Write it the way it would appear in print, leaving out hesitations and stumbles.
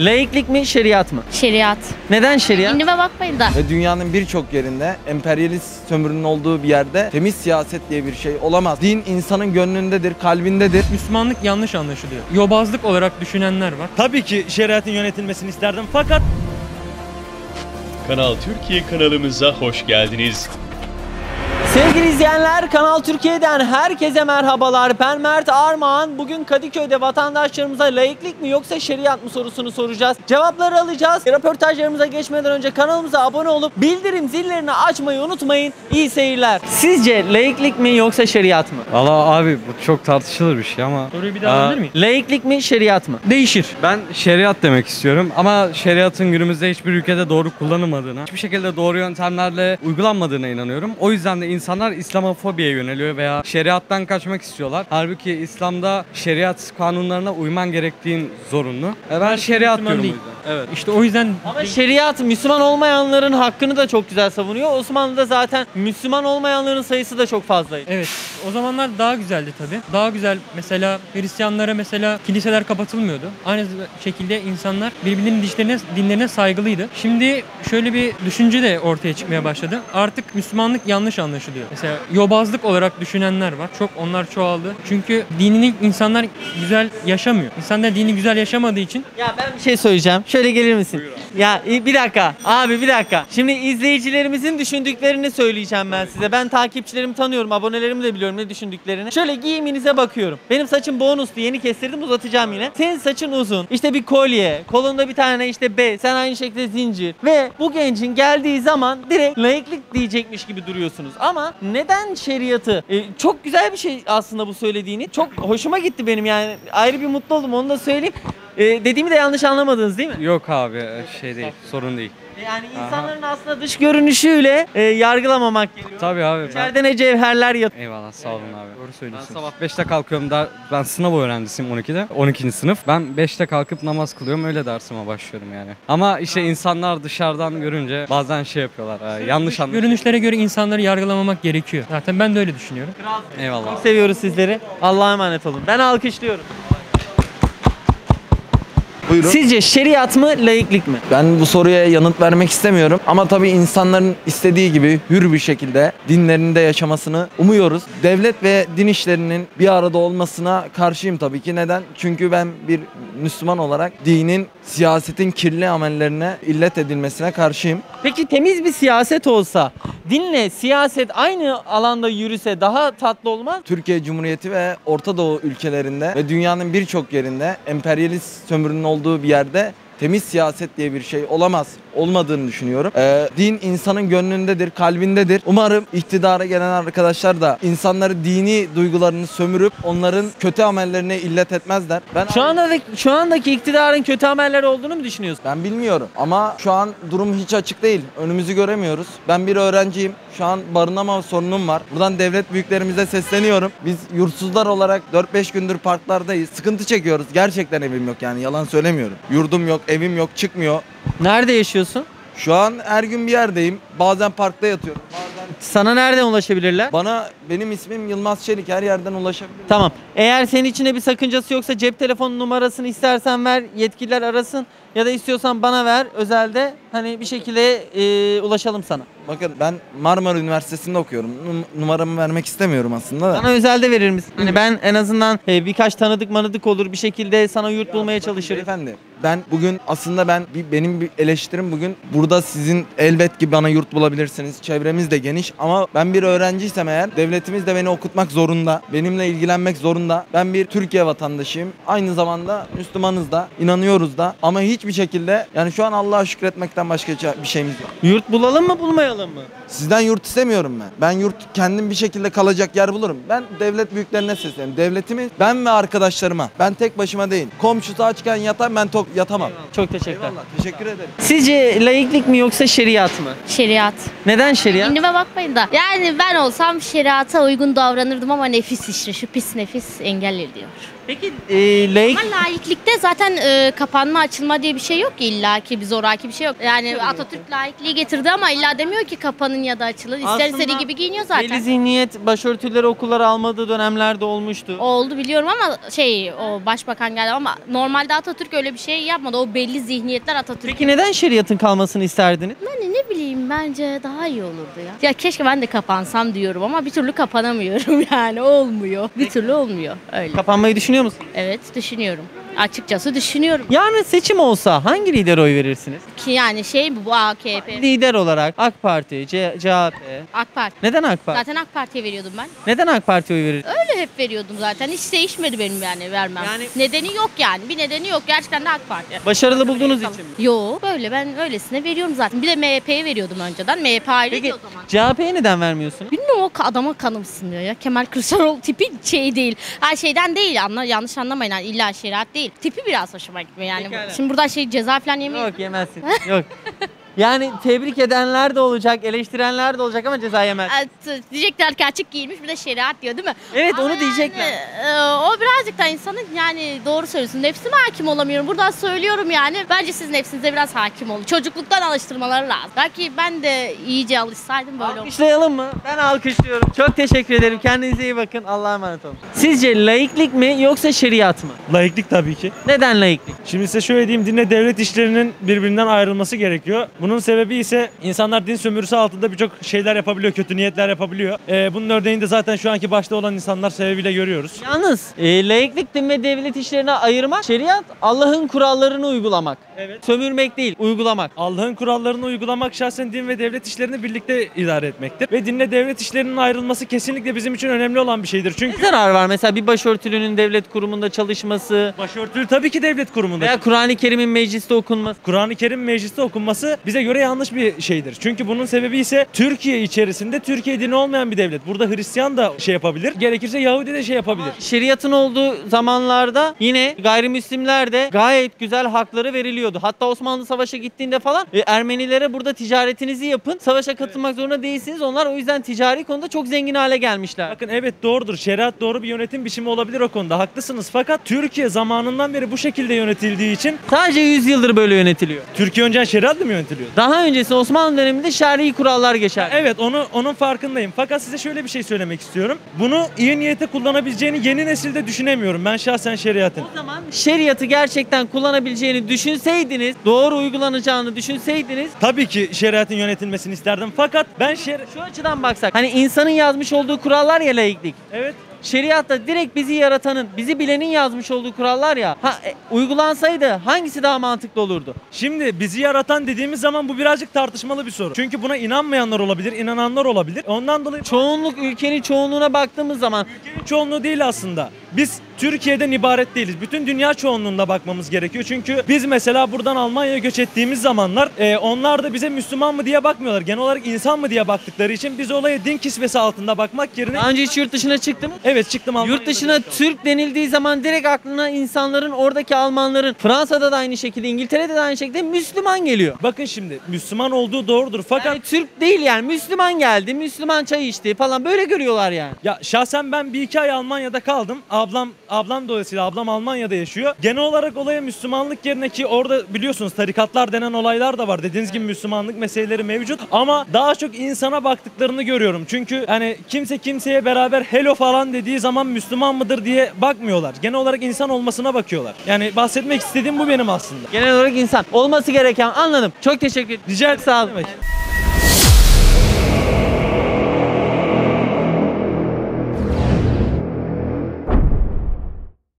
Laiklik mi, şeriat mı? Şeriat. Neden şeriat? Dinime bakmayın da. Ve dünyanın birçok yerinde emperyalist sömürünün olduğu bir yerde temiz siyaset diye bir şey olamaz. Din insanın gönlündedir, kalbindedir. Müslümanlık yanlış anlaşılıyor. Yobazlık olarak düşünenler var. Tabii ki şeriatın yönetilmesini isterdim fakat Kanal Türkiye kanalımıza hoş geldiniz. Sevgili izleyenler, Kanal Türkiye'den herkese merhabalar. Ben Mert Armağan. Bugün Kadıköy'de vatandaşlarımıza laiklik mi yoksa şeriat mı sorusunu soracağız. Cevapları alacağız. Röportajlarımıza geçmeden önce kanalımıza abone olup bildirim zillerini açmayı unutmayın. İyi seyirler. Sizce laiklik mi yoksa şeriat mı? Valla abi bu çok tartışılır bir şey ama Soruyu bir daha alabilir miyim? Laiklik mi şeriat mı? Değişir. ben şeriat demek istiyorum ama şeriatın günümüzde hiçbir ülkede doğru kullanılmadığına, hiçbir şekilde doğru yöntemlerle uygulanmadığına inanıyorum. O yüzden de insanlar İslamofobiye yöneliyor veya şeriattan kaçmak istiyorlar. Halbuki İslam'da şeriat kanunlarına uyman gerektiğin zorunlu. Ben şeriat Müslüman diyorum değil. o yüzden. Evet. İşte o yüzden Ama şeriat Müslüman olmayanların hakkını da çok güzel savunuyor. Osmanlı'da zaten Müslüman olmayanların sayısı da çok fazlaydı. evet, o zamanlar daha güzeldi tabii. Daha güzel, mesela Hristiyanlara mesela kiliseler kapatılmıyordu. Aynı şekilde insanlar birbirlerinin dinlerine saygılıydı. Şimdi şöyle bir düşünce de ortaya çıkmaya başladı. Artık Müslümanlık yanlış anlaşılıyor. Mesela yobazlık olarak düşünenler var. Onlar çoğaldı. Çünkü dinini insanlar güzel yaşamıyor. İnsanlar dini güzel yaşamadığı için. Ya ben bir şey söyleyeceğim. Şöyle gelir misin? Ya bir dakika. Abi bir dakika. Şimdi izleyicilerimizin düşündüklerini söyleyeceğim ben size. Ben takipçilerimi tanıyorum. Abonelerimi de biliyorum ne düşündüklerini. Şöyle giyiminize bakıyorum. Benim saçım bonuslu. Yeni kestirdim, uzatacağım yine. Senin saçın uzun. İşte bir kolye. Kolunda bir tane işte B. Sen aynı şekilde zincir. Ve bu gencin geldiği zaman direkt laiklik diyecekmiş gibi duruyorsunuz. Ama neden şeriatı? Çok güzel bir şey aslında bu söylediğini. Çok hoşuma gitti benim yani. Ayrı bir mutlu oldum, onu da söyleyeyim. Dediğimi de yanlış anlamadınız değil mi? Yok abi şey değil, sorun değil. Yani insanların aslında dış görünüşüyle yargılamamak gerekiyor. Tabii abi. İçeride ne cevherler yatıyor. Eyvallah, sağ olun abi. Doğru Ben söylüyorsun. sabah 5'te kalkıyorum da ben sınav öğrencisiyim 12'de. 12. sınıf. Ben 5'te kalkıp namaz kılıyorum, öyle dersime başlıyorum yani. Ama işte insanlar dışarıdan görünce bazen şey yapıyorlar. Yanlış anlıyor. Görünüşlere göre insanları yargılamamak gerekiyor. Zaten ben de öyle düşünüyorum. Eyvallah. Çok seviyoruz sizleri. Allah'a emanet olun. Ben alkışlıyorum. Buyurun. Sizce şeriat mı, laiklik mi? Ben bu soruya yanıt vermek istemiyorum ama tabii insanların istediği gibi hür bir şekilde dinlerinde yaşamasını umuyoruz. Devlet ve din işlerinin bir arada olmasına karşıyım tabii ki. Neden? Çünkü ben bir Müslüman olarak dinin, siyasetin kirli amellerine illet edilmesine karşıyım. Peki temiz bir siyaset olsa, dinle siyaset aynı alanda yürüse daha tatlı olmaz? Türkiye Cumhuriyeti ve Orta Doğu ülkelerinde ve dünyanın birçok yerinde emperyalist sömürünün olduğu bir yerde temiz siyaset diye bir şey olamaz. Olmadığını düşünüyorum. Din insanın gönlündedir, kalbindedir. Umarım iktidara gelen arkadaşlar da insanları dini duygularını sömürüp onların kötü amellerine illet etmezler. Şu andaki iktidarın kötü amelleri olduğunu mu düşünüyorsun? Ben bilmiyorum ama şu an durum hiç açık değil. Önümüzü göremiyoruz. Ben bir öğrenciyim. Şu an barınama sorunum var. Buradan devlet büyüklerimize sesleniyorum. Biz yurtsuzlar olarak 4-5 gündür parklardayız. Sıkıntı çekiyoruz. Gerçekten evim yok yani, yalan söylemiyorum. Yurdum yok, evim yok, çıkmıyor. Nerede yaşıyorsun? Şu an her gün bir yerdeyim. Bazen parkta yatıyorum. Bazen Sana nereden ulaşabilirler? benim ismim Yılmaz Çelik. Her yerden ulaşabilirim. Tamam. Eğer senin içinde bir sakıncası yoksa cep telefonu numarasını istersen ver, yetkililer arasın. Ya da istiyorsan bana ver özelde, hani bir şekilde ulaşalım sana. Bakın ben Marmara Üniversitesi'nde okuyorum. Numaramı vermek istemiyorum aslında da. Bana özelde verir misin? Hani ben en azından birkaç tanıdık olur bir şekilde sana yurt bulmaya çalışırım. Beyefendi, ben bugün aslında benim bir eleştirim bugün burada sizin elbet ki bana yurt bulabilirsiniz. Çevremiz de geniş ama ben bir öğrenciysem eğer devletimiz de beni okutmak zorunda. Benimle ilgilenmek zorunda. Ben bir Türkiye vatandaşıyım. Aynı zamanda Müslümanız da, inanıyoruz da ama hiçbir şekilde yani şu an Allah'a şükretmekten başka bir şeyimiz yok. Yurt bulalım mı bulmayalım mı? Sizden yurt istemiyorum ben. Ben yurt kendim bir şekilde kalacak yer bulurum. Ben devlet büyüklerine sesleniyorum. Devletimi ben ve arkadaşlarıma. Ben tek başıma değil. Komşusu açken yatar, ben tok yatamam. Çok teşekkürler. Eyvallah. Teşekkür ederim. Sizce laiklik mi yoksa şeriat mı? Şeriat. Neden şeriat? Dinime bakmayın da. Yani ben olsam şeriata uygun davranırdım ama nefis işte. Şu pis nefis engeller diyor. Peki laik Ama laiklikte zaten kapanma açılma diye bir şey yok ki, illaki bir zoraki bir şey yok. Yani Atatürk laikliği getirdi ama illa demiyor ki kapanın ya da açılın. İster aslında istediği gibi giyiniyor belli zaten. zihniyet başörtüleri okullara almadığı dönemlerde olmuştu. Oldu biliyorum ama o başbakan geldi ama normalde Atatürk öyle bir şey yapmadı. O belli zihniyetler Atatürk. Peki neden şeriatın kalmasını isterdiniz? Yani ne bileyim, bence daha iyi olurdu ya. Ya keşke ben de kapansam diyorum ama bir türlü kapanamıyorum yani, olmuyor. Bir türlü olmuyor öyle. Kapanmayı düşünüyor musun? Evet, düşünüyorum. Açıkçası düşünüyorum. Yarın seçim olsa hangi lidere oy verirsiniz? Ki yani bu AKP, Lider olarak AK Parti, CHP. AK Parti. Neden AK Parti? Zaten AK Parti'ye veriyordum ben. Neden AK Parti'ye oy verirsiniz? Öyle hep veriyordum zaten. Hiç değişmedi benim yani vermem. Yani- Nedeni yok yani. Bir nedeni yok. Gerçekten de AK Parti. Başarılı bulduğunuz için mi? Yo, böyle ben öylesine veriyorum zaten. Bir de MHP'ye veriyordum önceden. MHP ayrıydı Peki o zaman. CHP'ye neden vermiyorsunuz? Bilmiyorum, o adama kanım ısınıyor ya. Kemal Kılıçdaroğlu tipi şey değil. Her şeyden değil. Yanlış anlamayın. Yani illa şeriat değil. Tipi biraz hoşuma gitmiyor yani. Pekala. Şimdi buradan ceza falan yemeyiz. Yok yemezsin. Yok. Yani tebrik edenler de olacak, eleştirenler de olacak ama ceza yemez. Diyecekler ki açık giyilmiş, bir de şeriat diyor değil mi? Evet, Ama onu diyecekler. O birazcık da insanın, yani doğru söylüyorsun. Nefsime hakim olamıyorum. Buradan söylüyorum yani. Bence siz nefsinize biraz hakim olun. Çocukluktan alıştırmaları lazım. Belki ben de iyice alışsaydım böyle olurdu. Alkışlayalım mı? Ben alkışlıyorum. Çok teşekkür ederim. Kendinize iyi bakın. Allah'a emanet olun. Sizce laiklik mi yoksa şeriat mı? Laiklik tabii ki. Neden laiklik? Şimdi size şöyle diyeyim, dinle devlet işlerinin birbirinden ayrılması gerekiyor. Bunun sebebi ise insanlar din sömürüsü altında birçok şeyler yapabiliyor, kötü niyetler yapabiliyor. Bunun örneğini de zaten şu anki başta olan insanlar sebebiyle görüyoruz. Yalnız laiklik din ve devlet işlerine ayırmak, şeriat Allah'ın kurallarını uygulamak. Evet. Sömürmek değil, uygulamak. Allah'ın kurallarını uygulamak şahsen din ve devlet işlerini birlikte idare etmektir. Ve dinle devlet işlerinin ayrılması kesinlikle bizim için önemli olan bir şeydir. Ne Çünkü zarar var mesela bir başörtülünün devlet kurumunda çalışması başörtülü tabii ki devlet kurumunda. veya Kur'an-ı Kerim'in mecliste okunması? Kur'an-ı Kerim mecliste okunması bize göre yanlış bir şeydir. Çünkü bunun sebebi ise Türkiye içerisinde Türkiye dini olmayan bir devlet. Burada Hristiyan da şey yapabilir. Gerekirse Yahudi de şey yapabilir. Şeriatın olduğu zamanlarda yine gayrimüslimler de gayet güzel hakları veriliyordu. Hatta Osmanlı Savaş'a gittiğinde falan Ermenilere burada ticaretinizi yapın. Savaşa katılmak zorunda değilsiniz. Onlar o yüzden ticari konuda çok zengin hale gelmişler. Bakın evet, doğrudur. Şeriat doğru bir yönetim biçimi olabilir o konuda. Haklısınız. Fakat Türkiye zamanından beri bu şekilde yönetildiği için Sadece 100 yıldır böyle yönetiliyor. Türkiye önceden şeriatla mı yönetiliyordu? Daha öncesi Osmanlı döneminde şer'i kurallar geçer. Evet, onun farkındayım. Fakat size şöyle bir şey söylemek istiyorum. Bunu iyi niyete kullanabileceğini yeni nesilde düşünemiyorum. Ben şahsen şeriatın. O zaman şeriatı gerçekten kullanabileceğini düşünseydiniz, doğru uygulanacağını düşünseydiniz, Tabii ki şeriatın yönetilmesini isterdim. Fakat ben şu açıdan baksak, hani insanın yazmış olduğu kurallar ya laiklik. Evet. Şeriatta direkt bizi yaratanın, bizi bilenin yazmış olduğu kurallar ya. Uygulansaydı hangisi daha mantıklı olurdu? Şimdi bizi yaratan dediğimiz zaman bu birazcık tartışmalı bir soru. Çünkü buna inanmayanlar olabilir, inananlar olabilir. Ondan dolayı Çoğunluk, ülkenin çoğunluğuna baktığımız zaman ülkenin çoğunluğu değil aslında. Biz Türkiye'den ibaret değiliz. Bütün dünya çoğunluğuna bakmamız gerekiyor. Çünkü biz mesela buradan Almanya'ya göç ettiğimiz zamanlar onlar da bize Müslüman mı diye bakmıyorlar. Genel olarak insan mı diye baktıkları için biz olaya din kisvesi altında bakmak yerine... daha önce hiç yurt dışına çıktı mı? Evet, çıktım Almanya'da. Yurt dışına Türk denildiği zaman direkt aklına insanların, oradaki Almanların, Fransa'da da aynı şekilde, İngiltere'de de aynı şekilde Müslüman geliyor. Bakın şimdi Müslüman olduğu doğrudur fakat Yani Türk değil yani, Müslüman geldi, Müslüman çay içti falan, böyle görüyorlar yani. ya şahsen ben bir iki ay Almanya'da kaldım. Ablam dolayısıyla ablam Almanya'da yaşıyor. Genel olarak olaya Müslümanlık yerine, ki orada biliyorsunuz tarikatlar denen olaylar da var. Dediğiniz gibi Müslümanlık meseleleri mevcut ama daha çok insana baktıklarını görüyorum. Çünkü hani kimse kimseye beraber hello falan dediği zaman Müslüman mıdır diye bakmıyorlar. Genel olarak insan olmasına bakıyorlar. Yani bahsetmek istediğim bu benim aslında. Genel olarak insan olması gereken, anladım. Çok teşekkür ederim. Rica ederim. Sağ olun. Ne demek?